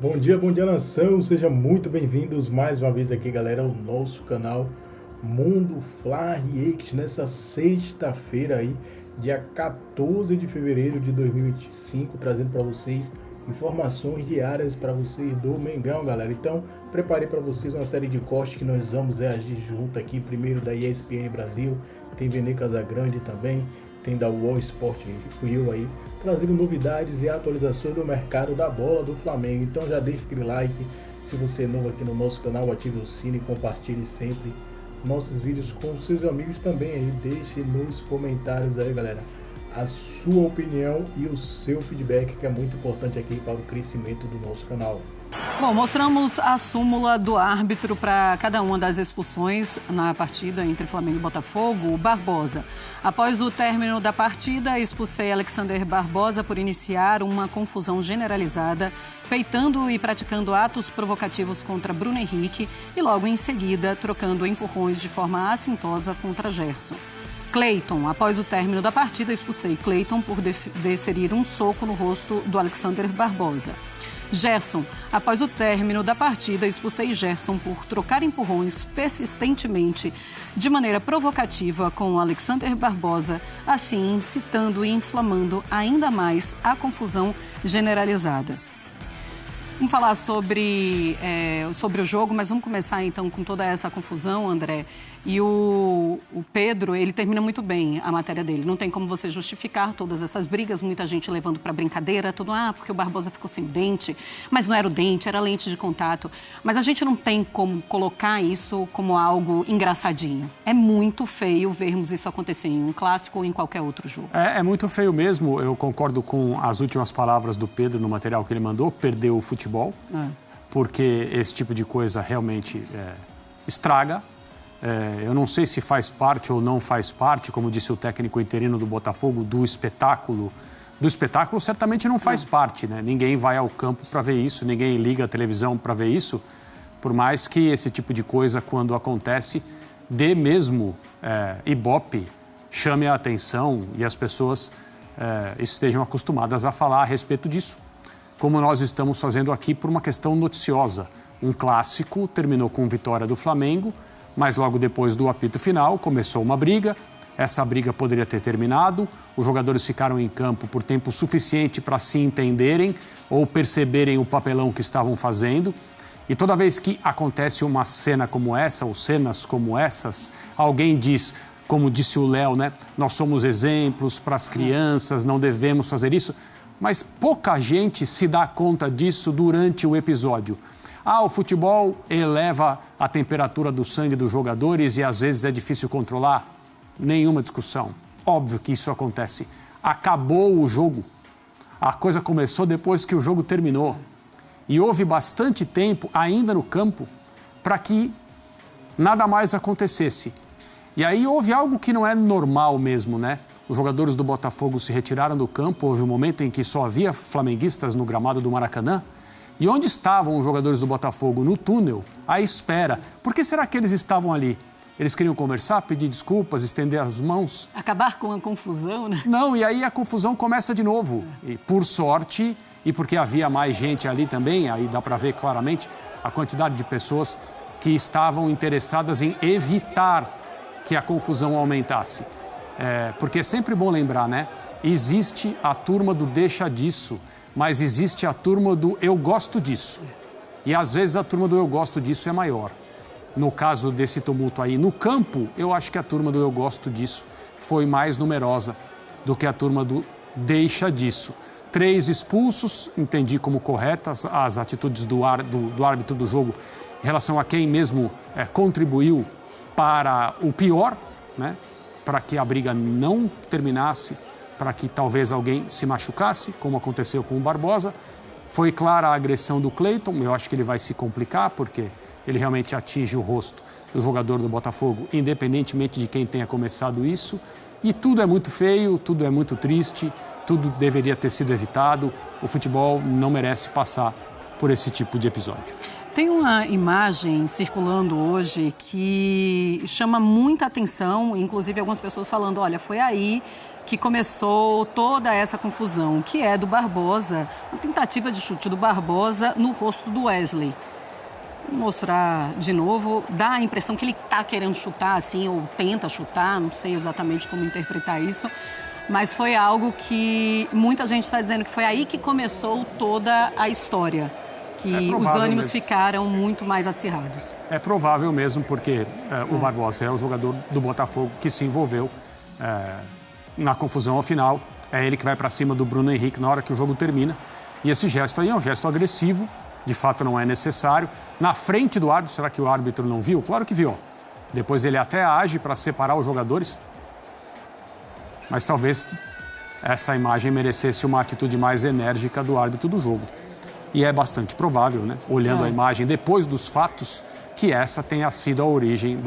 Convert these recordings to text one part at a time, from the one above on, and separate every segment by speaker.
Speaker 1: Bom dia nação, sejam muito bem-vindos mais uma vez aqui, galera, ao nosso canal Mundo Fla React nessa sexta-feira aí, dia 14 de fevereiro de 2025, trazendo para vocês informações diárias para vocês do Mengão, galera. Então, preparei para vocês uma série de cortes que nós vamos reagir junto aqui, primeiro da ESPN Brasil, tem Vene Casagrande também, tem da UOL Sport Rio aí, trazendo novidades e atualizações do mercado da bola do Flamengo. Então já deixa aquele like, se você é novo aqui no nosso canal, ative o sino e compartilhe sempre nossos vídeos com seus amigos também aí. Deixe nos comentários aí, galera, a sua opinião e o seu feedback, que é muito importante aqui para o crescimento do nosso canal.
Speaker 2: Bom, mostramos a súmula do árbitro para cada uma das expulsões na partida entre Flamengo e Botafogo. Barbosa. Após o término da partida, expulsei Alexander Barbosa por iniciar uma confusão generalizada, peitando e praticando atos provocativos contra Bruno Henrique e logo em seguida trocando empurrões de forma assintosa contra Gerson. Cleiton. Após o término da partida, expulsei Cleiton por desferir um soco no rosto do Alexander Barbosa. Gerson. Após o término da partida, expulsei Gerson por trocar empurrões persistentemente de maneira provocativa com Alexander Barbosa, assim incitando e inflamando ainda mais a confusão generalizada. Vamos falar sobre o jogo, mas vamos começar então com toda essa confusão, André. E o Pedro, ele termina muito bem a matéria dele. Não tem como você justificar todas essas brigas, muita gente levando para brincadeira, tudo, porque o Barbosa ficou sem dente, mas não era o dente, era a lente de contato. Mas a gente não tem como colocar isso como algo engraçadinho. É muito feio vermos isso acontecer em um clássico ou em qualquer outro jogo.
Speaker 3: É muito feio mesmo, eu concordo com as últimas palavras do Pedro no material que ele mandou, perdeu o futebol, porque esse tipo de coisa realmente estraga. Eu não sei se faz parte ou não faz parte, como disse o técnico interino do Botafogo, do espetáculo. Do espetáculo certamente não faz parte, né? Ninguém vai ao campo para ver isso, ninguém liga a televisão para ver isso, por mais que esse tipo de coisa, quando acontece, dê mesmo ibope, chame a atenção e as pessoas estejam acostumadas a falar a respeito disso, como nós estamos fazendo aqui por uma questão noticiosa. Um clássico terminou com vitória do Flamengo, mas logo depois do apito final começou uma briga. Essa briga poderia ter terminado, os jogadores ficaram em campo por tempo suficiente para se entenderem ou perceberem o papelão que estavam fazendo. E toda vez que acontece uma cena como essa, ou cenas como essas, alguém diz, como disse o Léo, né? Nós somos exemplos para as crianças, não devemos fazer isso. Mas pouca gente se dá conta disso durante o episódio. O futebol eleva a temperatura do sangue dos jogadores e às vezes é difícil controlar. Nenhuma discussão. Óbvio que isso acontece. Acabou o jogo. A coisa começou depois que o jogo terminou. E houve bastante tempo ainda no campo para que nada mais acontecesse. E aí houve algo que não é normal mesmo, né? Os jogadores do Botafogo se retiraram do campo. Houve um momento em que só havia flamenguistas no gramado do Maracanã. E onde estavam os jogadores do Botafogo? No túnel, à espera. Por que será que eles estavam ali? Eles queriam conversar, pedir desculpas, estender as mãos?
Speaker 2: Acabar com a confusão, né?
Speaker 3: Não, e aí a confusão começa de novo. E por sorte, e porque havia mais gente ali também, aí dá para ver claramente a quantidade de pessoas que estavam interessadas em evitar que a confusão aumentasse. Porque é sempre bom lembrar, né? Existe a turma do deixa disso, mas existe a turma do eu gosto disso. E às vezes a turma do eu gosto disso é maior. No caso desse tumulto aí no campo, eu acho que a turma do eu gosto disso foi mais numerosa do que a turma do deixa disso. 3 expulsos, entendi como corretas as atitudes do árbitro do jogo em relação a quem mesmo contribuiu para o pior, né? Para que a briga não terminasse, para que talvez alguém se machucasse, como aconteceu com o Barbosa. Foi clara a agressão do Cleiton, eu acho que ele vai se complicar, porque ele realmente atinge o rosto do jogador do Botafogo, independentemente de quem tenha começado isso. E tudo é muito feio, tudo é muito triste, tudo deveria ter sido evitado. O futebol não merece passar por esse tipo de episódio.
Speaker 2: Tem uma imagem circulando hoje que chama muita atenção, inclusive algumas pessoas falando, olha, foi aí que começou toda essa confusão, que é do Barbosa, uma tentativa de chute do Barbosa no rosto do Wesley. Vou mostrar de novo, dá a impressão que ele está querendo chutar assim, ou tenta chutar, não sei exatamente como interpretar isso, mas foi algo que muita gente está dizendo que foi aí que começou toda a história, que os ânimos mesmo ficaram muito mais acirrados.
Speaker 3: É provável mesmo, porque o Barbosa é o jogador do Botafogo que se envolveu na confusão ao final. É ele que vai para cima do Bruno Henrique na hora que o jogo termina. E esse gesto aí é um gesto agressivo, de fato não é necessário. Na frente do árbitro, será que o árbitro não viu? Claro que viu. Depois ele até age para separar os jogadores. Mas talvez essa imagem merecesse uma atitude mais enérgica do árbitro do jogo. E é bastante provável, né? Olhando a imagem depois dos fatos, que essa tenha sido a origem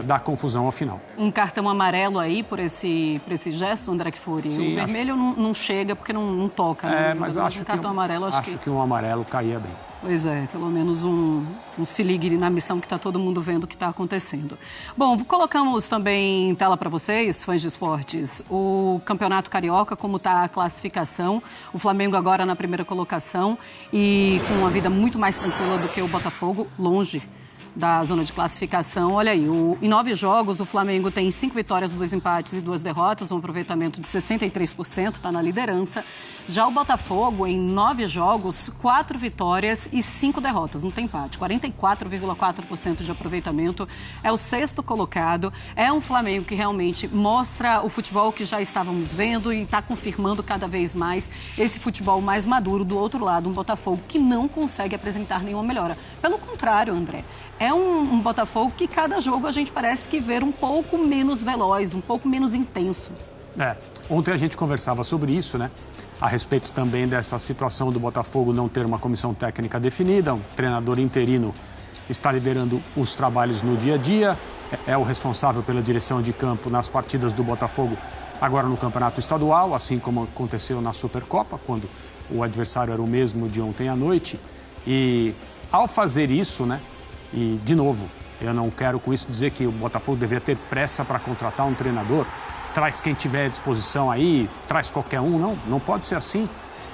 Speaker 3: da confusão ao final.
Speaker 2: Um cartão amarelo aí por esse gesto, André Kfouri? Sim, o vermelho não chega porque não toca, né?
Speaker 3: Mas acho que um amarelo caía bem.
Speaker 2: Pois é, pelo menos um se ligue na missão que está todo mundo vendo o que está acontecendo. Bom, colocamos também em tela para vocês, fãs de esportes, o Campeonato Carioca, como está a classificação. O Flamengo agora na primeira colocação e com uma vida muito mais tranquila do que o Botafogo, longe da zona de classificação. Olha aí, em 9 jogos, o Flamengo tem 5 vitórias, 2 empates e 2 derrotas, um aproveitamento de 63%, está na liderança. Já o Botafogo, em 9 jogos, 4 vitórias e 5 derrotas, não tem empate, 44,4% de aproveitamento, é o 6º colocado. É um Flamengo que realmente mostra o futebol que já estávamos vendo e está confirmando cada vez mais esse futebol mais maduro. Do outro lado, um Botafogo que não consegue apresentar nenhuma melhora. Pelo contrário, André, é um Botafogo que cada jogo a gente parece que vê um pouco menos veloz, um pouco menos intenso.
Speaker 3: Ontem a gente conversava sobre isso, né? A respeito também dessa situação do Botafogo não ter uma comissão técnica definida, um treinador interino está liderando os trabalhos no dia a dia, é o responsável pela direção de campo nas partidas do Botafogo agora no Campeonato Estadual, assim como aconteceu na Supercopa, quando o adversário era o mesmo de ontem à noite. E ao fazer isso, né? E, de novo, eu não quero com isso dizer que o Botafogo deveria ter pressa para contratar um treinador. Traz quem tiver à disposição aí, traz qualquer um. Não pode ser assim.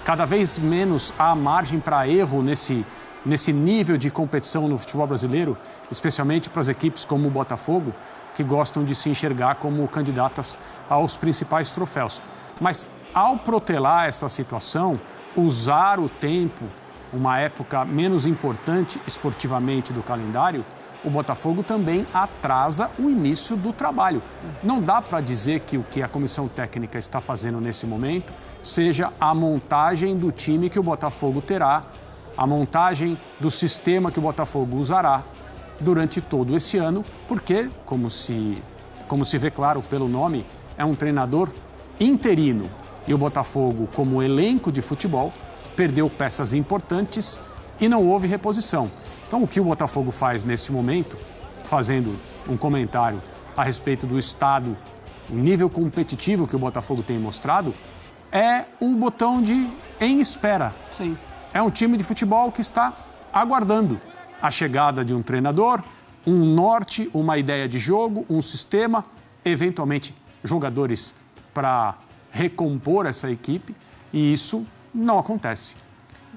Speaker 3: Cada vez menos há margem para erro nesse nível de competição no futebol brasileiro, especialmente para as equipes como o Botafogo, que gostam de se enxergar como candidatas aos principais troféus. Mas, ao protelar essa situação, usar o tempo, uma época menos importante esportivamente do calendário, o Botafogo também atrasa o início do trabalho. Não dá para dizer que o que a comissão técnica está fazendo nesse momento seja a montagem do time que o Botafogo terá, a montagem do sistema que o Botafogo usará durante todo esse ano, porque, como se vê claro pelo nome, é um treinador interino. E o Botafogo, como elenco de futebol, perdeu peças importantes e não houve reposição. Então, o que o Botafogo faz nesse momento, fazendo um comentário a respeito do estado, o nível competitivo que o Botafogo tem mostrado, é um botão de em espera.
Speaker 2: Sim.
Speaker 3: É um time de futebol que está aguardando a chegada de um treinador, um norte, uma ideia de jogo, um sistema, eventualmente jogadores para recompor essa equipe, e isso não acontece.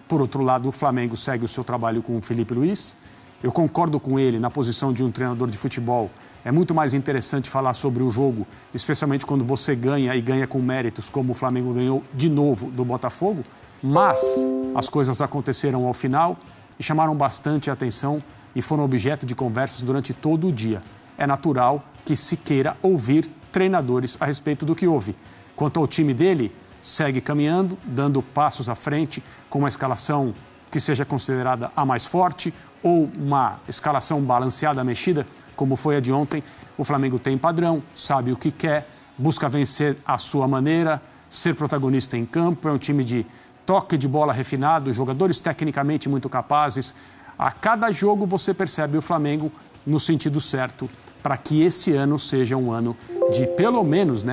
Speaker 3: Por outro lado, o Flamengo segue o seu trabalho com o Felipe Luiz. Eu concordo com ele na posição de um treinador de futebol. É muito mais interessante falar sobre o jogo, especialmente quando você ganha e ganha com méritos, como o Flamengo ganhou de novo do Botafogo. Mas as coisas aconteceram ao final e chamaram bastante a atenção e foram objeto de conversas durante todo o dia. É natural que se queira ouvir treinadores a respeito do que houve. Quanto ao time dele, segue caminhando, dando passos à frente, com uma escalação que seja considerada a mais forte ou uma escalação balanceada, mexida, como foi a de ontem. O Flamengo tem padrão, sabe o que quer, busca vencer à sua maneira, ser protagonista em campo. É um time de toque de bola refinado, jogadores tecnicamente muito capazes. A cada jogo você percebe o Flamengo no sentido certo para que esse ano seja um ano de, pelo menos,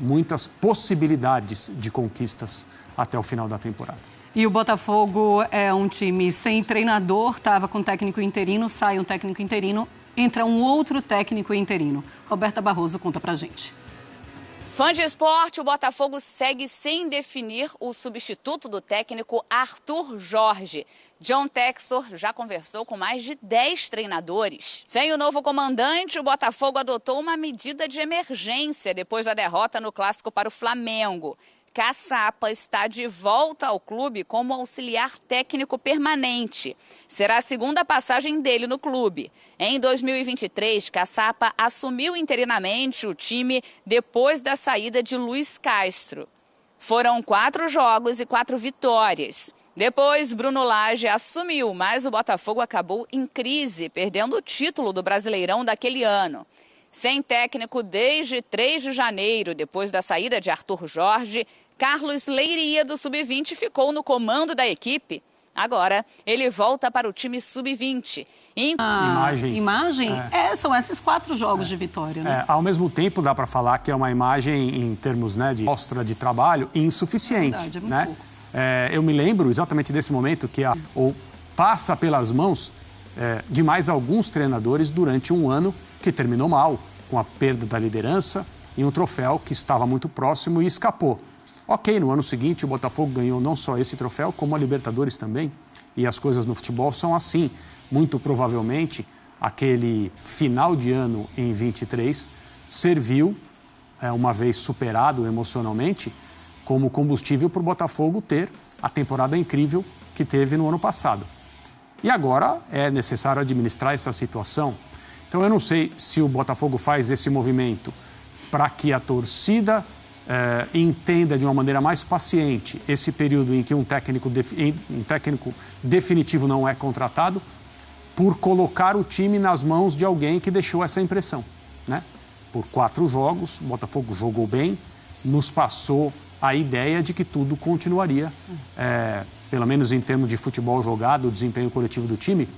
Speaker 3: muitas possibilidades de conquistas até o final da temporada.
Speaker 2: E o Botafogo é um time sem treinador, estava com técnico interino, sai um técnico interino, entra um outro técnico interino. Roberta Barroso conta pra gente.
Speaker 4: Fã de esporte, o Botafogo segue sem definir o substituto do técnico Arthur Jorge. John Textor já conversou com mais de 10 treinadores. Sem o novo comandante, o Botafogo adotou uma medida de emergência depois da derrota no clássico para o Flamengo. Caçapa está de volta ao clube como auxiliar técnico permanente. Será a segunda passagem dele no clube. Em 2023, Caçapa assumiu interinamente o time depois da saída de Luiz Castro. Foram 4 jogos e 4 vitórias. Depois, Bruno Lage assumiu, mas o Botafogo acabou em crise, perdendo o título do Brasileirão daquele ano. Sem técnico desde 3 de janeiro, depois da saída de Arthur Jorge, Carlos Leiria, do Sub-20, ficou no comando da equipe. Agora, ele volta para o time Sub-20.
Speaker 2: Imagem? São esses 4 jogos de vitória, né?
Speaker 3: Ao mesmo tempo, dá para falar que é uma imagem, em termos, né, de mostra de trabalho, insuficiente.
Speaker 2: Verdade, é muito
Speaker 3: né?
Speaker 2: pouco.
Speaker 3: Eu me lembro exatamente desse momento que passa pelas mãos de mais alguns treinadores durante um ano que terminou mal, com a perda da liderança e um troféu que estava muito próximo e escapou. Ok, no ano seguinte o Botafogo ganhou não só esse troféu, como a Libertadores também. E as coisas no futebol são assim. Muito provavelmente, aquele final de ano em 23 serviu, uma vez superado emocionalmente, como combustível para o Botafogo ter a temporada incrível que teve no ano passado. E agora é necessário administrar essa situação. Então eu não sei se o Botafogo faz esse movimento para que a torcida entenda de uma maneira mais paciente esse período em que um técnico definitivo não é contratado, por colocar o time nas mãos de alguém que deixou essa impressão, né? Por 4 jogos, o Botafogo jogou bem, nos passou a ideia de que tudo continuaria, pelo menos em termos de futebol jogado, o desempenho coletivo do time,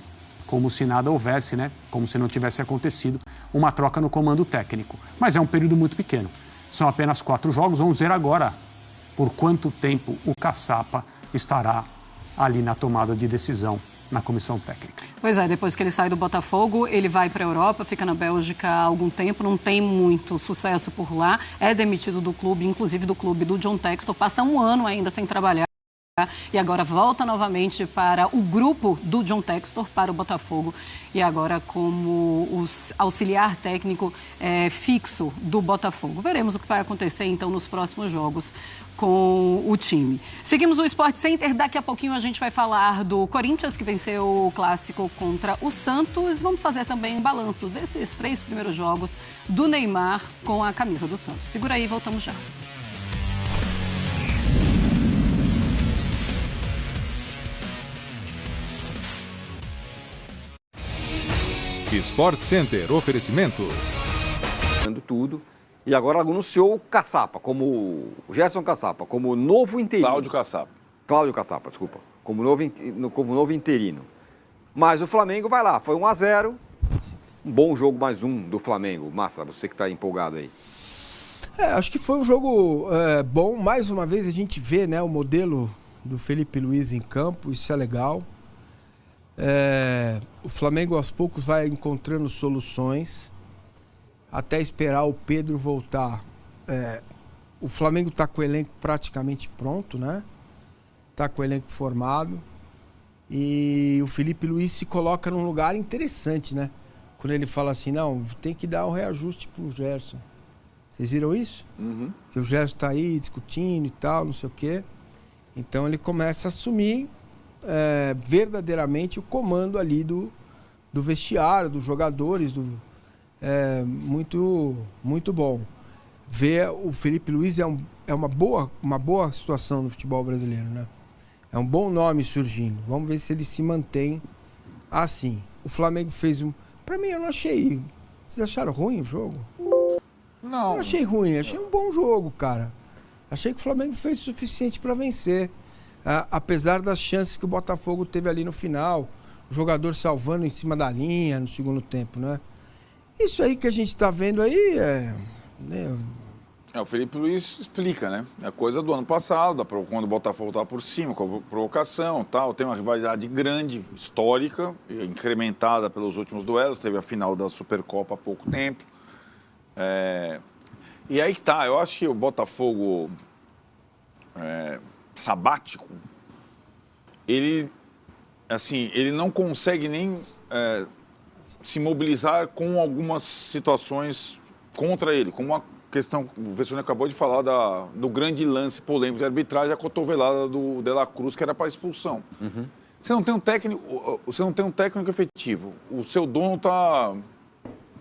Speaker 3: como se nada houvesse, né? Como se não tivesse acontecido uma troca no comando técnico. Mas é um período muito pequeno. São apenas 4 jogos. Vamos ver agora por quanto tempo o Caçapa estará ali na tomada de decisão na comissão técnica.
Speaker 2: Pois é, depois que ele sai do Botafogo, ele vai para a Europa, fica na Bélgica há algum tempo, não tem muito sucesso por lá, é demitido do clube, inclusive do clube do John Textor, passa um ano ainda sem trabalhar. E agora volta novamente para o grupo do John Textor, para o Botafogo, e agora como auxiliar técnico fixo do Botafogo. Veremos o que vai acontecer então nos próximos jogos com o time. Seguimos o Sport Center, daqui a pouquinho a gente vai falar do Corinthians, que venceu o clássico contra o Santos. Vamos fazer também um balanço desses 3 primeiros jogos do Neymar com a camisa do Santos. Segura aí, voltamos já.
Speaker 5: Sport Center, oferecimento.
Speaker 6: Tudo. E agora anunciou o Caçapa, como o Gerson Caçapa, como novo interino. Cláudio Caçapa, desculpa. Como novo interino. Mas o Flamengo vai lá, foi 1-0. Um bom jogo, mais um do Flamengo. Massa, você que está empolgado aí.
Speaker 7: Acho que foi um jogo bom. Mais uma vez a gente vê, né, o modelo do Felipe Luiz em campo, isso é legal. O Flamengo aos poucos vai encontrando soluções até esperar o Pedro voltar. O Flamengo está com o elenco praticamente pronto, né? Está com o elenco formado e o Felipe Luiz se coloca num lugar interessante, né? Quando ele fala assim, não, tem que dar um reajuste pro Gerson. Vocês viram isso?
Speaker 6: Uhum.
Speaker 7: Que o Gerson está aí discutindo e tal, não sei o quê. Então ele começa a assumir verdadeiramente o comando ali do vestiário, dos jogadores, muito, muito bom. Ver o Felipe Luiz é uma boa situação no futebol brasileiro, né? É um bom nome surgindo. Vamos ver se ele se mantém assim. O Flamengo fez Pra mim, eu não achei... Vocês acharam ruim o jogo?
Speaker 8: Não.
Speaker 7: Eu não achei ruim, achei um bom jogo, cara. Achei que o Flamengo fez o suficiente para vencer. Apesar das chances que o Botafogo teve ali no final, o jogador salvando em cima da linha no segundo tempo, né? Isso aí que a gente tá vendo aí
Speaker 8: o Felipe Luiz explica, né? É coisa do ano passado, quando o Botafogo estava por cima, com provocação e tal. Tem uma rivalidade grande, histórica, incrementada pelos últimos duelos. Teve a final da Supercopa há pouco tempo. E aí que tá, eu acho que o Botafogo sabático, ele não consegue nem se mobilizar com algumas situações contra ele, como a questão, o Vessone acabou de falar do grande lance polêmico de arbitragem, a cotovelada do De La Cruz, que era para expulsão.
Speaker 6: Uhum.
Speaker 8: Você não tem um técnico efetivo, o seu dono está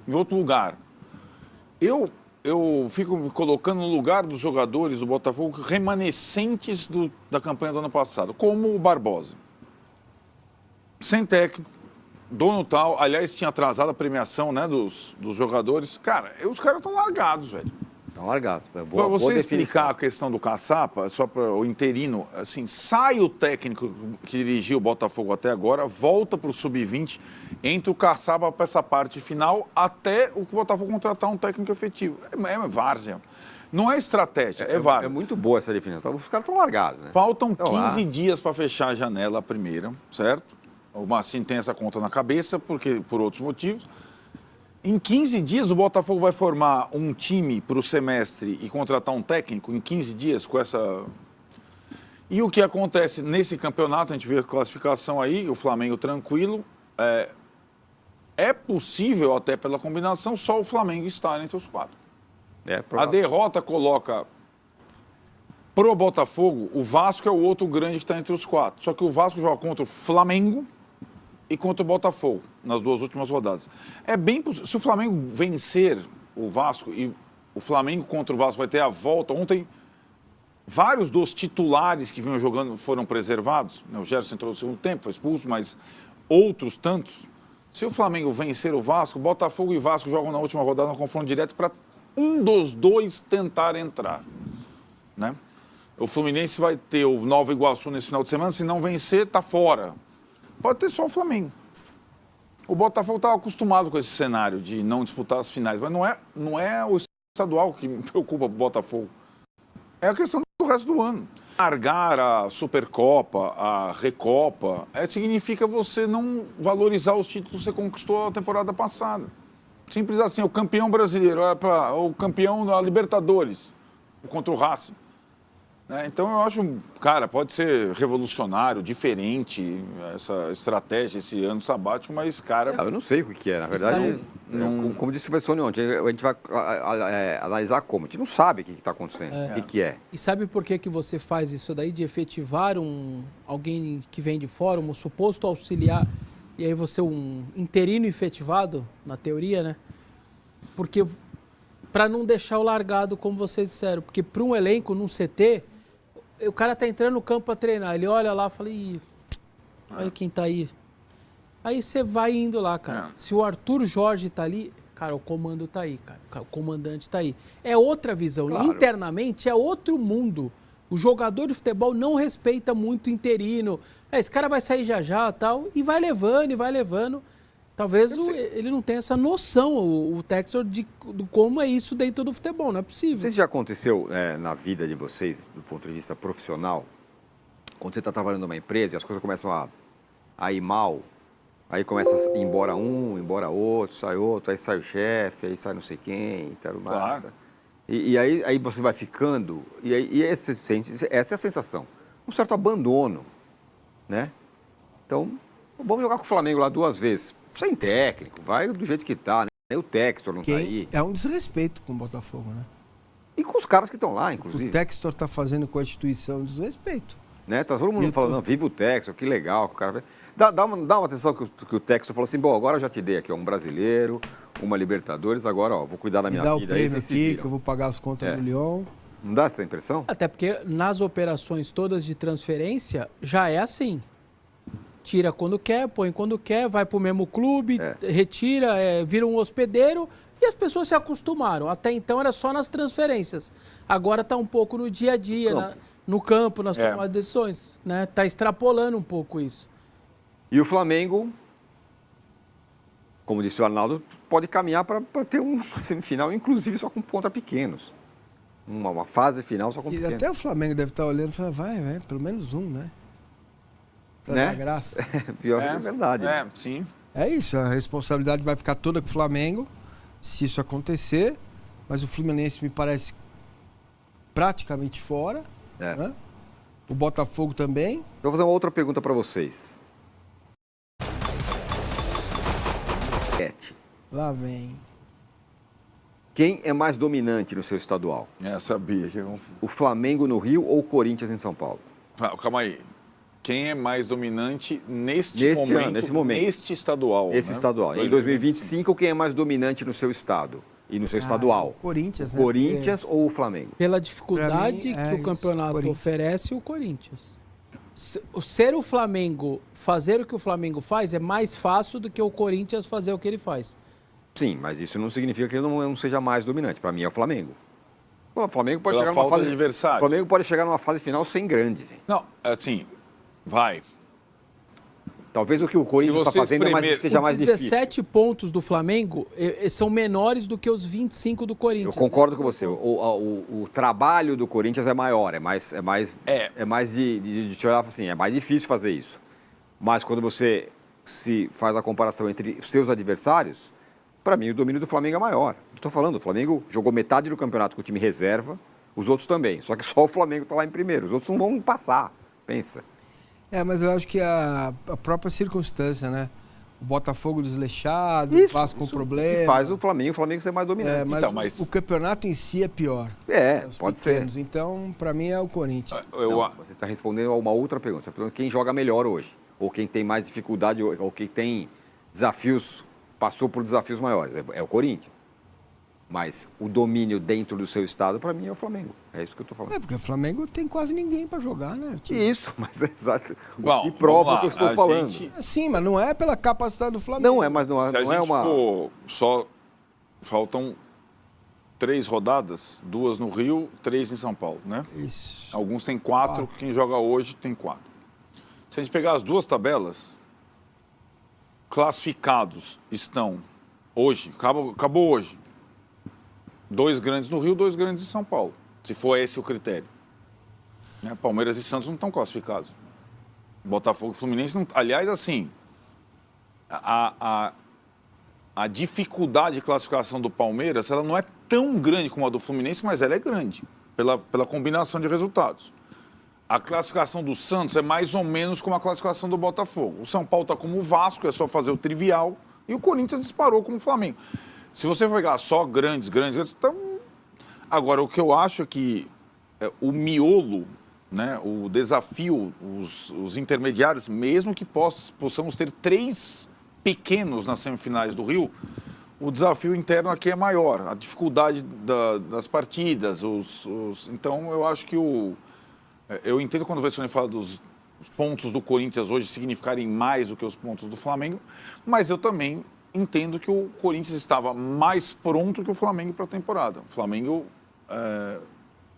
Speaker 8: em outro lugar. Eu fico me colocando no lugar dos jogadores do Botafogo remanescentes da campanha do ano passado, como o Barbosa. Sem técnico, dono tal, aliás, tinha atrasado a premiação, né, dos jogadores. Cara, os caras estão largados, velho.
Speaker 6: Estão largados. Para
Speaker 8: você explicar a questão do Caçapa, só para o interino, assim, sai o técnico que dirigiu o Botafogo até agora, volta para o Sub-20, entra o Caçapa para essa parte final, até o Botafogo contratar um técnico efetivo. É várzea. Não é estratégia, é várzea.
Speaker 6: É muito boa essa definição. Os caras estão largados, né?
Speaker 8: Faltam 15 dias para fechar a janela a primeira, certo? O Massinho tem essa conta na cabeça, por outros motivos. Em 15 dias, o Botafogo vai formar um time para o semestre e contratar um técnico em 15 dias com essa... E o que acontece nesse campeonato, a gente vê a classificação aí, o Flamengo tranquilo, é possível, até pela combinação, só o Flamengo estar entre os 4. A derrota coloca pro Botafogo, o Vasco é o outro grande que está entre os 4. Só que o Vasco joga contra o Flamengo e contra o Botafogo, nas 2 últimas rodadas. É bem possível. Se o Flamengo vencer o Vasco, e o Flamengo contra o Vasco vai ter a volta. Ontem, vários dos titulares que vinham jogando foram preservados. O Gerson entrou no segundo tempo, foi expulso, mas outros tantos. Se o Flamengo vencer o Vasco, Botafogo e Vasco jogam na última rodada no confronto direto para um dos dois tentar entrar, né? O Fluminense vai ter o Nova Iguaçu nesse final de semana, se não vencer, está fora. Pode ter só o Flamengo. O Botafogo estava acostumado com esse cenário de não disputar as finais, mas não é o estadual que me preocupa o Botafogo. É a questão do resto do ano. Largar a Supercopa, a Recopa, significa você não valorizar os títulos que você conquistou a temporada passada. Simples assim, o campeão brasileiro, o campeão da Libertadores, contra o Racing. Então eu acho, cara, pode ser revolucionário, diferente essa estratégia, esse ano sabático, mas, cara...
Speaker 6: Eu não sei o que é, na verdade, como disse o Vessone ontem, a gente vai analisar como, a gente não sabe o que está acontecendo, o que é.
Speaker 7: E sabe por que você faz isso daí, de efetivar alguém que vem de fora, um suposto auxiliar, e aí você um interino efetivado, na teoria, né? Porque, para não deixar o largado, como vocês disseram, porque para um elenco, num CT... O cara tá entrando no campo para treinar, ele olha lá e fala, olha quem tá aí. Aí você vai indo lá, cara. Se o Arthur Jorge tá ali, cara, o comando tá aí, cara. O comandante tá aí. É outra visão. Claro. Internamente é outro mundo. O jogador de futebol não respeita muito o interino. Esse cara vai sair já tal, e vai levando. Talvez ele não tenha essa noção, o Textor, de como é isso dentro do futebol, não é possível.
Speaker 6: Não sei se já aconteceu na vida de vocês, do ponto de vista profissional, quando você está trabalhando numa empresa e as coisas começam a ir mal, aí começa a ir embora um, embora outro, aí sai o chefe, aí sai não sei quem, tal, claro. E aí você vai ficando, essa é a sensação, um certo abandono, né? Então, vamos jogar com o Flamengo lá 2 vezes. Sem técnico, vai do jeito que tá, né? O Textor não tá aí.
Speaker 7: É um desrespeito com o Botafogo, né?
Speaker 6: E com os caras que estão lá, inclusive.
Speaker 7: O Textor tá fazendo com a instituição um desrespeito.
Speaker 6: Né? Tá todo mundo falando, viva o Textor, que legal. Que o cara... dá uma atenção que o Textor falou assim, bom, agora eu já te dei aqui um brasileiro, uma Libertadores, agora vou cuidar da minha vida.
Speaker 7: Dá o prêmio aqui, que eu vou pagar as contas do Lyon.
Speaker 6: Não dá essa impressão?
Speaker 7: Até porque nas operações todas de transferência, já é assim. Tira quando quer, põe quando quer, vai pro mesmo clube, retira, vira um hospedeiro e as pessoas se acostumaram. Até então era só nas transferências. Agora está um pouco no dia a dia, no campo, nas tomadas de decisões. Né? Tá extrapolando um pouco isso.
Speaker 6: E o Flamengo, como disse o Arnaldo, pode caminhar para ter uma semifinal, inclusive só com pontos pequenos. Uma fase final só com pequenos.
Speaker 7: E até o Flamengo deve estar olhando e falando, vai, pelo menos um, né? Pra dar graça.
Speaker 6: Pior que é verdade.
Speaker 8: Sim.
Speaker 7: É isso, a responsabilidade vai ficar toda com o Flamengo, se isso acontecer. mas o Fluminense me parece praticamente fora. Né? O Botafogo também.
Speaker 6: Eu vou fazer uma outra pergunta para vocês.
Speaker 7: Lá vem.
Speaker 6: Quem é mais dominante no seu estadual?
Speaker 8: Sabia.
Speaker 6: O Flamengo no Rio ou o Corinthians em São Paulo?
Speaker 8: Calma aí. Quem é mais dominante neste momento, neste estadual?
Speaker 6: Esse estadual. Em 2025, quem é mais dominante no seu estado? E no seu estadual?
Speaker 7: O Corinthians,
Speaker 6: né? Corinthians ou o Flamengo?
Speaker 9: Pela dificuldade que o campeonato oferece, o Corinthians. Ser o Flamengo, fazer o que o Flamengo faz, é mais fácil do que o Corinthians fazer o que ele faz.
Speaker 6: Sim, mas isso não significa que ele não seja mais dominante. Para mim é o Flamengo. O Flamengo pode
Speaker 8: chegar numa fase adversário.
Speaker 6: O Flamengo pode chegar numa fase final sem grandes. Hein?
Speaker 8: Não, assim, vai.
Speaker 6: Talvez o que o Corinthians está fazendo seja mais difícil.
Speaker 9: Os 17 pontos do Flamengo são menores do que os 25 do Corinthians.
Speaker 6: Eu concordo com você. O trabalho do Corinthians é maior, é mais de te olhar assim, é mais difícil fazer isso. Mas quando você se faz a comparação entre os seus adversários, para mim o domínio do Flamengo é maior. Estou falando, o Flamengo jogou metade do campeonato com o time reserva, os outros também. Só que só o Flamengo está lá em primeiro, os outros não vão passar, pensa.
Speaker 7: Mas eu acho que a própria circunstância, né? O Botafogo desleixado, o Vasco com problema.
Speaker 6: Faz o Flamengo ser mais dominante.
Speaker 7: Mas o campeonato em si é pior.
Speaker 6: Pode ser.
Speaker 7: Então, para mim, é o Corinthians.
Speaker 6: Você está respondendo a uma outra pergunta. Você está perguntando quem joga melhor hoje. Ou quem tem mais dificuldade, ou quem tem desafios, passou por desafios maiores. É o Corinthians. Mas o domínio dentro do seu estado, para mim, é o Flamengo. É isso que eu estou falando.
Speaker 7: Porque o Flamengo tem quase ninguém para jogar, né?
Speaker 6: Isso, mas é exato. O que prova o que eu estou falando.
Speaker 7: Sim, mas não é pela capacidade do Flamengo.
Speaker 6: Não é, mas não é uma...
Speaker 8: Só faltam 3 rodadas, 2 no Rio, 3 em São Paulo, né?
Speaker 7: Isso.
Speaker 8: Alguns têm 4, quem joga hoje tem 4. Se a gente pegar as 2 tabelas, classificados estão hoje, acabou hoje. 2 grandes no Rio, 2 grandes em São Paulo, se for esse o critério. Né? Palmeiras e Santos não estão classificados. Botafogo e Fluminense não... Aliás, assim, a dificuldade de classificação do Palmeiras, ela não é tão grande como a do Fluminense, mas ela é grande, pela combinação de resultados. A classificação do Santos é mais ou menos como a classificação do Botafogo. O São Paulo está como o Vasco, é só fazer o trivial, e o Corinthians disparou como o Flamengo. Se você for pegar só grandes, então... Agora, o que eu acho é que o miolo, né, o desafio, os intermediários, mesmo que possamos ter 3 pequenos nas semifinais do Rio, o desafio interno aqui é maior, a dificuldade das partidas, então eu acho que eu entendo quando o Vessone fala dos pontos do Corinthians hoje significarem mais do que os pontos do Flamengo, mas eu também entendo que o Corinthians estava mais pronto que o Flamengo para a temporada. O Flamengo,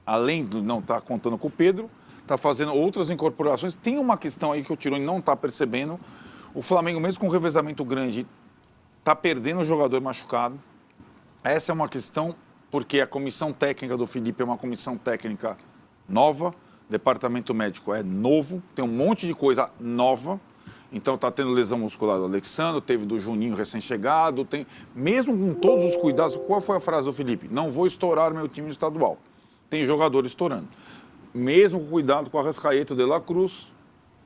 Speaker 8: além de não estar contando com o Pedro, está fazendo outras incorporações. Tem uma questão aí que o Tironi não está percebendo. O Flamengo, mesmo com um revezamento grande, está perdendo o jogador machucado. Essa é uma questão porque a comissão técnica do Felipe é uma comissão técnica nova, o departamento médico é novo, tem um monte de coisa nova. Então está tendo lesão muscular do Alexandre, teve do Juninho recém-chegado, mesmo com todos os cuidados. Qual foi a frase do Felipe? Não vou estourar meu time estadual. Tem jogador estourando. Mesmo com cuidado com a Arrascaeta de La Cruz,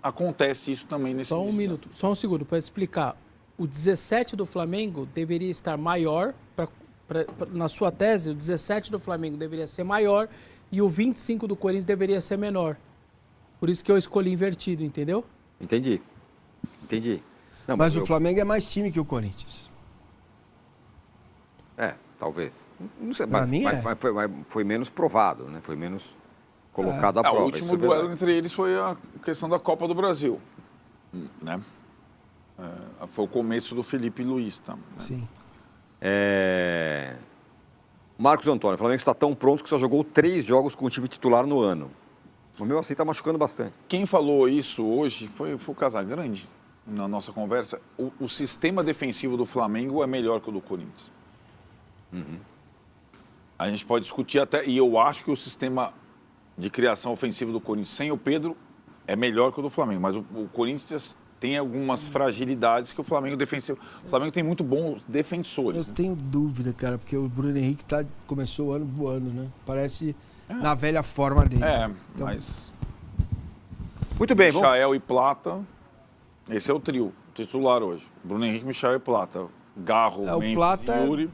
Speaker 8: acontece isso também nesse
Speaker 9: Só um minuto, só um segundo para explicar. O 17 do Flamengo deveria estar maior, na sua tese, o 17 do Flamengo deveria ser maior e o 25 do Corinthians deveria ser menor. Por isso que eu escolhi invertido, entendeu?
Speaker 6: Entendi. Não,
Speaker 7: mas o Flamengo é mais time que o Corinthians.
Speaker 6: Talvez. Não sei, mas foi menos provado, né? Foi menos colocado à prova.
Speaker 8: O último duelo entre eles foi a questão da Copa do Brasil, né? Foi o começo do Felipe Luiz também. Né?
Speaker 7: Sim.
Speaker 6: Marcos Antônio, o Flamengo está tão pronto que só jogou 3 jogos com o time titular no ano. O meu assim está machucando bastante.
Speaker 8: Quem falou isso hoje foi o Casagrande. Na nossa conversa, o sistema defensivo do Flamengo é melhor que o do Corinthians.
Speaker 6: Uhum.
Speaker 8: A gente pode discutir até, e eu acho que o sistema de criação ofensiva do Corinthians sem o Pedro é melhor que o do Flamengo, mas o Corinthians tem algumas fragilidades que o Flamengo defensivo. O Flamengo tem muito bons defensores.
Speaker 7: Eu tenho dúvida, cara, porque o Bruno Henrique começou o ano voando, né? Parece na velha forma dele.
Speaker 8: Então... mas...
Speaker 6: Muito bem, vamos...
Speaker 8: Michael e Plata, esse é o trio titular hoje. Bruno Henrique, Michael e Plata. Garro, Memphis,
Speaker 7: Plata,
Speaker 8: Yuri.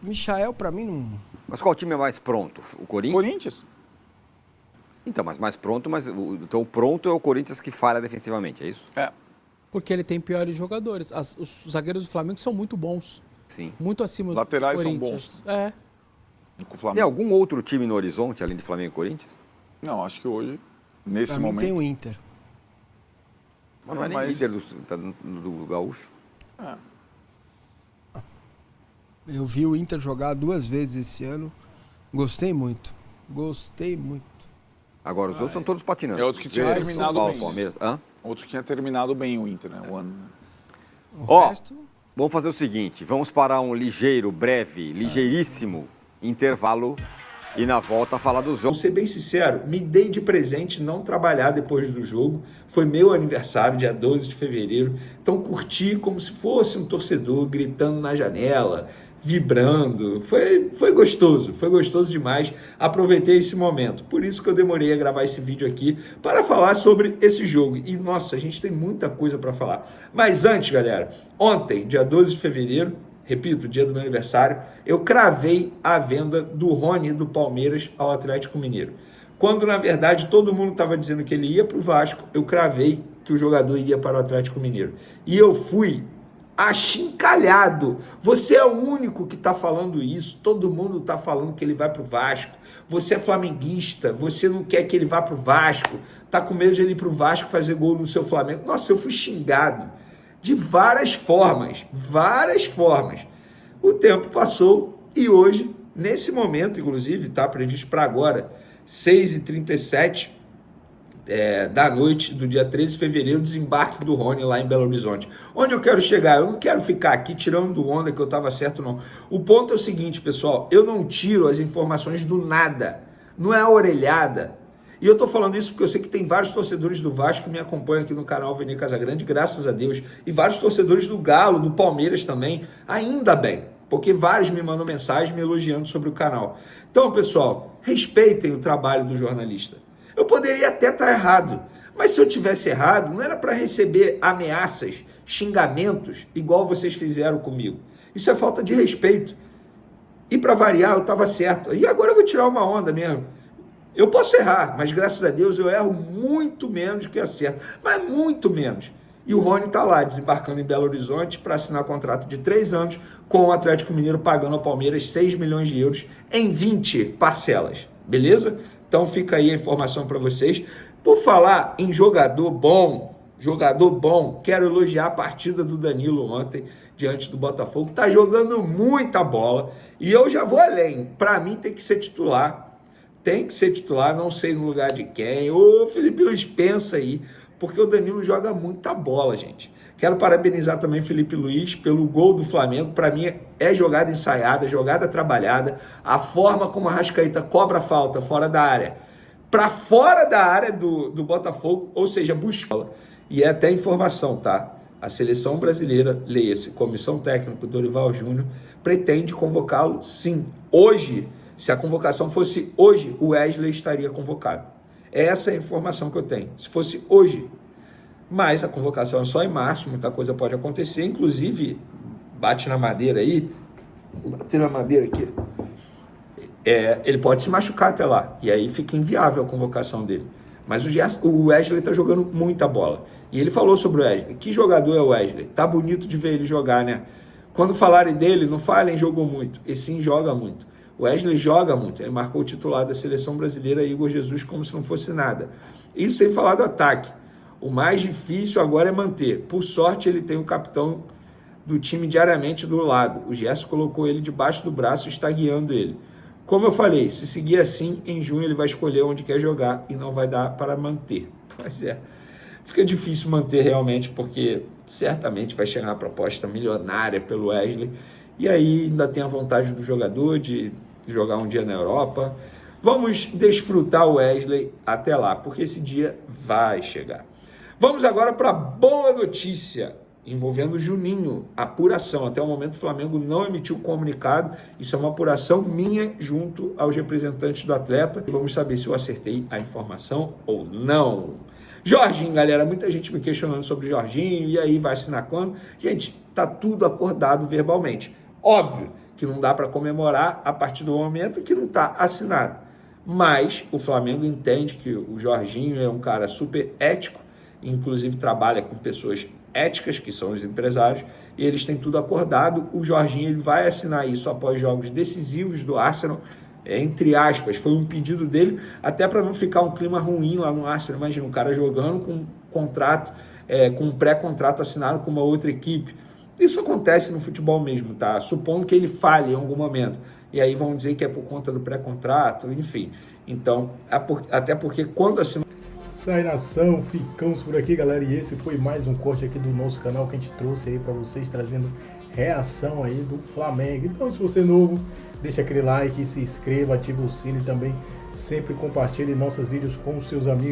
Speaker 7: Michael, pra mim, não...
Speaker 6: Mas qual time é mais pronto? O Corinthians?
Speaker 8: Corinthians.
Speaker 6: Então, mas mais pronto, então o pronto é o Corinthians que falha defensivamente, é isso?
Speaker 9: Porque ele tem piores jogadores. Os zagueiros do Flamengo são muito bons.
Speaker 6: Sim.
Speaker 9: Muito acima
Speaker 8: Laterais
Speaker 9: do Corinthians.
Speaker 8: são bons.
Speaker 6: Tem algum outro time no horizonte, além de Flamengo e Corinthians?
Speaker 8: Não, acho que hoje, nesse
Speaker 7: pra
Speaker 8: momento...
Speaker 7: Mim tem o Inter.
Speaker 6: Mas não é nem líder do Gaúcho.
Speaker 7: Eu vi o Inter jogar 2 vezes esse ano. Gostei muito.
Speaker 6: Agora, os outros são todos patinando.
Speaker 8: É outro que tinha terminado
Speaker 6: Paulo,
Speaker 8: bem.
Speaker 6: Palmeiras.
Speaker 8: Outro que tinha terminado bem o Inter, né? O ano.
Speaker 6: Vamos fazer o seguinte. Vamos para um ligeiríssimo intervalo e na volta falar dos jogos.
Speaker 10: Vou ser bem sincero, me dei de presente não trabalhar depois do jogo. Foi meu aniversário, dia 12 de fevereiro. Então curti como se fosse um torcedor gritando na janela, vibrando. Foi gostoso demais. Aproveitei esse momento. Por isso que eu demorei a gravar esse vídeo aqui para falar sobre esse jogo. E nossa, a gente tem muita coisa para falar. Mas antes, galera, ontem, dia 12 de fevereiro, repito, dia do meu aniversário, eu cravei a venda do Rony do Palmeiras ao Atlético Mineiro. Quando, na verdade, todo mundo estava dizendo que ele ia para o Vasco, eu cravei que o jogador ia para o Atlético Mineiro. E eu fui achincalhado. Você é o único que está falando isso. Todo mundo está falando que ele vai para o Vasco. Você é flamenguista, você não quer que ele vá para o Vasco, está com medo de ele ir para o Vasco fazer gol no seu Flamengo. Nossa, eu fui xingado de várias formas. O tempo passou e hoje, nesse momento, inclusive, está previsto para agora, 6h37 da noite do dia 13 de fevereiro, desembarque do Rony lá em Belo Horizonte. Onde eu quero chegar? Eu não quero ficar aqui tirando do onda que eu estava certo, não. O ponto é o seguinte, pessoal, eu não tiro as informações do nada, não é a orelhada. E eu tô falando isso porque eu sei que tem vários torcedores do Vasco que me acompanham aqui no canal Vene Casagrande, graças a Deus, e vários torcedores do Galo, do Palmeiras também, ainda bem, porque vários me mandam mensagem me elogiando sobre o canal. Então, pessoal, respeitem o trabalho do jornalista. Eu poderia até estar errado, mas se eu tivesse errado, não era para receber ameaças, xingamentos, igual vocês fizeram comigo. Isso é falta de respeito. E para variar, eu estava certo. E agora eu vou tirar uma onda mesmo. Eu posso errar, mas graças a Deus eu erro muito menos do que acerto. Mas muito menos. E o Rony está lá, desembarcando em Belo Horizonte para assinar contrato de 3 anos com o Atlético Mineiro, pagando ao Palmeiras 6 milhões de euros em 20 parcelas. Beleza? Então fica aí a informação para vocês. Por falar em jogador bom, quero elogiar a partida do Danilo ontem diante do Botafogo. Tá jogando muita bola e eu já vou além. Para mim tem que ser titular. Não sei no lugar de quem. Ô, Felipe Luiz, pensa aí, porque o Danilo joga muita bola, gente. Quero parabenizar também Felipe Luiz pelo gol do Flamengo. Para mim é jogada ensaiada, jogada trabalhada. A forma como a Arrascaeta cobra a falta fora da área, para fora da área do Botafogo, ou seja, busca. E é até informação, tá? A seleção brasileira, leia-se, Comissão Técnica Dorival Júnior, pretende convocá-lo sim. Hoje, se a convocação fosse hoje, o Wesley estaria convocado. Essa é a informação que eu tenho. Se fosse hoje. Mas a convocação é só em março, muita coisa pode acontecer. Inclusive, bate na madeira aí. Vou bater na madeira aqui. Ele pode se machucar até lá. E aí fica inviável a convocação dele. Mas o Wesley está jogando muita bola. E ele falou sobre o Wesley. Que jogador é o Wesley? Tá bonito de ver ele jogar, né? Quando falarem dele, não falem jogou muito. E sim joga muito. O Wesley joga muito. Ele marcou o titular da seleção brasileira, Igor Jesus, como se não fosse nada. Isso sem falar do ataque. O mais difícil agora é manter. Por sorte, ele tem o capitão do time diariamente do lado. O Gerson colocou ele debaixo do braço e está guiando ele. Como eu falei, se seguir assim, em junho ele vai escolher onde quer jogar e não vai dar para manter. Pois é. Fica difícil manter realmente, porque certamente vai chegar uma proposta milionária pelo Wesley. E aí ainda tem a vontade do jogador de jogar um dia na Europa. Vamos desfrutar o Wesley até lá, porque esse dia vai chegar. Vamos agora para a boa notícia envolvendo o Juninho, apuração. Até o momento o Flamengo não emitiu comunicado, isso é uma apuração minha junto aos representantes do atleta. E vamos saber se eu acertei a informação ou não. Jorginho, galera, muita gente me questionando sobre o Jorginho, e aí vai assinar quando? Gente, tá tudo acordado verbalmente. Óbvio que não dá para comemorar a partir do momento que não está assinado. Mas o Flamengo entende que o Jorginho é um cara super ético, inclusive trabalha com pessoas éticas, que são os empresários, e eles têm tudo acordado. O Jorginho ele vai assinar isso após jogos decisivos do Arsenal, entre aspas, foi um pedido dele, até para não ficar um clima ruim lá no Arsenal. Imagina, um cara jogando com um contrato, com um pré-contrato assinado com uma outra equipe. Isso acontece no futebol mesmo, tá? Supondo que ele falhe em algum momento. E aí vão dizer que é por conta do pré-contrato, enfim. Então, até porque quando assinou...
Speaker 1: Sai nação, ficamos por aqui, galera. E esse foi mais um corte aqui do nosso canal que a gente trouxe aí para vocês, trazendo reação aí do Flamengo. Então, se você é novo, deixa aquele like, se inscreva, ativa o sino e também sempre compartilhe nossos vídeos com os seus amigos.